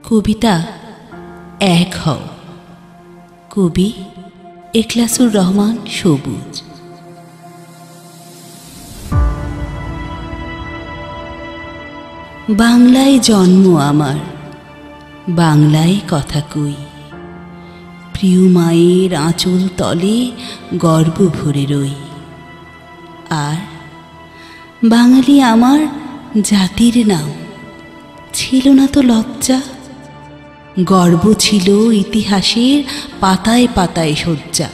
কবিতা এক হও। কবি এখলাসুর রহমান সবুজ। বাংলায় জন্ম আমার, বাংলায় কথা কই। প্রিয় মায়ের আঁচল তলে গর্ব ভরে রই। আর বাঙালি আমার জাতির নাম, ছিল না তো লজ্জা। গর্ব ছিল ইতিহাসের পাতায় পাতায় সজ্জা।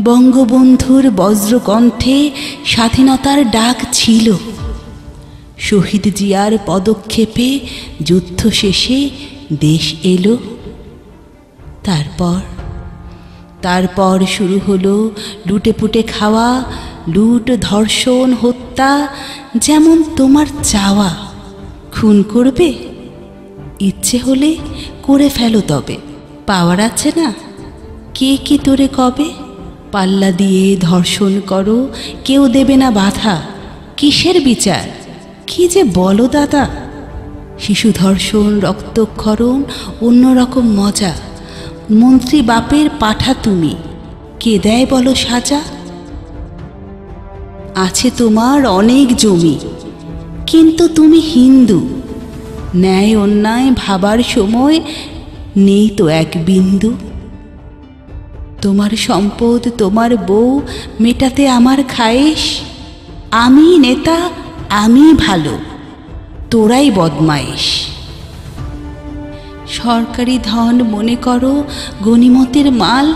বঙ্গবন্ধুর বজ্রকণ্ঠে স্বাধীনতার ডাক ছিল। শহীদ জিয়ার পদক্ষেপে যুদ্ধ শেষে দেশ এলো। তারপর শুরু হলো লুটেপুটে খাওয়া, লুট, ধর্ষণ, হত্যা। যেমন তোমার চাওয়া, খুন করবে? ইচ্ছে হলে করে ফেলো, তবে পাওয়ার আছে না? কে কি তোরে কবে? পাল্লা দিয়ে ধর্ষণ করো, কেউ দেবে না বাধা। কিসের বিচার? কি যে বলো দাদা! শিশু ধর্ষণ, রক্তক্ষরণ, অন্যরকম মজা। মন্ত্রী বাপের পাঠা তুমি, কে দেয় বলো সাজা? আছে তোমার অনেক জমি, কিন্তু তুমি হিন্দু। ন্যায় অন্যায় ভাবার সময় নেই তো এক বিন্দু। তোমার সম্পদ, তোমার বউ মেটাতে আমার খায়েশ। আমি নেতা, আমি ভালো, তোরাই বদমাইশ। সরকারি ধন মনে করো গনিমতের মাল।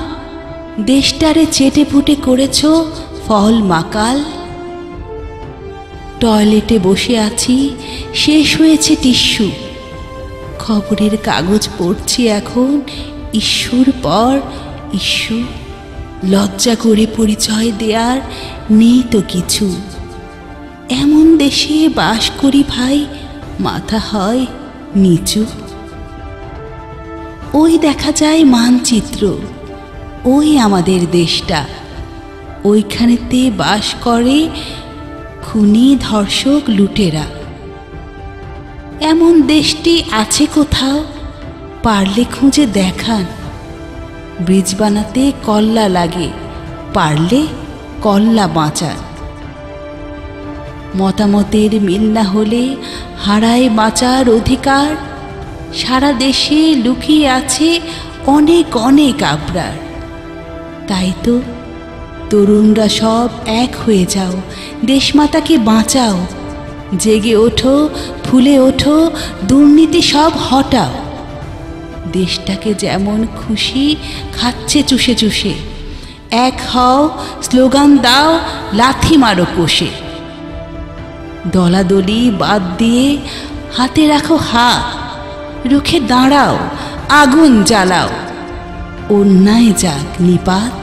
দেশটারে চেটে ফুটে করেছ ফল মাকাল। টয়লেটে বসে আছি, শেষ হয়েছে টিস্যু। খবরের কাগজ পড়ছি এখন ইস্যুর পর ইস্যু। লজ্জা করে পরিচয় দেয়ার নেই তো কিছু। এমন দেশে বাস করি ভাই, মাথা হয় নিচু। ওই দেখা যায় মানচিত্র, ওই আমাদের দেশটা। ওইখানেতে বাস করে খুনি, ধর্ষক, লুটেরা। এমন দেশটি আছে কোথাও? পারলে খুঁজে দেখান। ব্রিজ বানাতে কল্লা লাগে, পারলে কল্লা বাঁচান। মতামতের মিল না হলে হারায় বাঁচার অধিকার। সারা দেশে লুকিয়ে আছে অনেক অনেক আবরার। তাই তো তরুণরা সব এক হয়ে যাও, দেশমাতাকে বাঁচাও। জেগে ওঠো, ফুলে ওঠো, দুর্নীতি সব হটাও। দেশটাকে যেমন খুশি খাচ্ছে চুষে চুষে। এক হও, স্লোগান দাও, লাথি মারো কষে। দলাদলি বাদ দিয়ে হাতে রাখো হাত। রুখে দাঁড়াও, আগুন জ্বালাও। অন্যায় যাক নিপাত,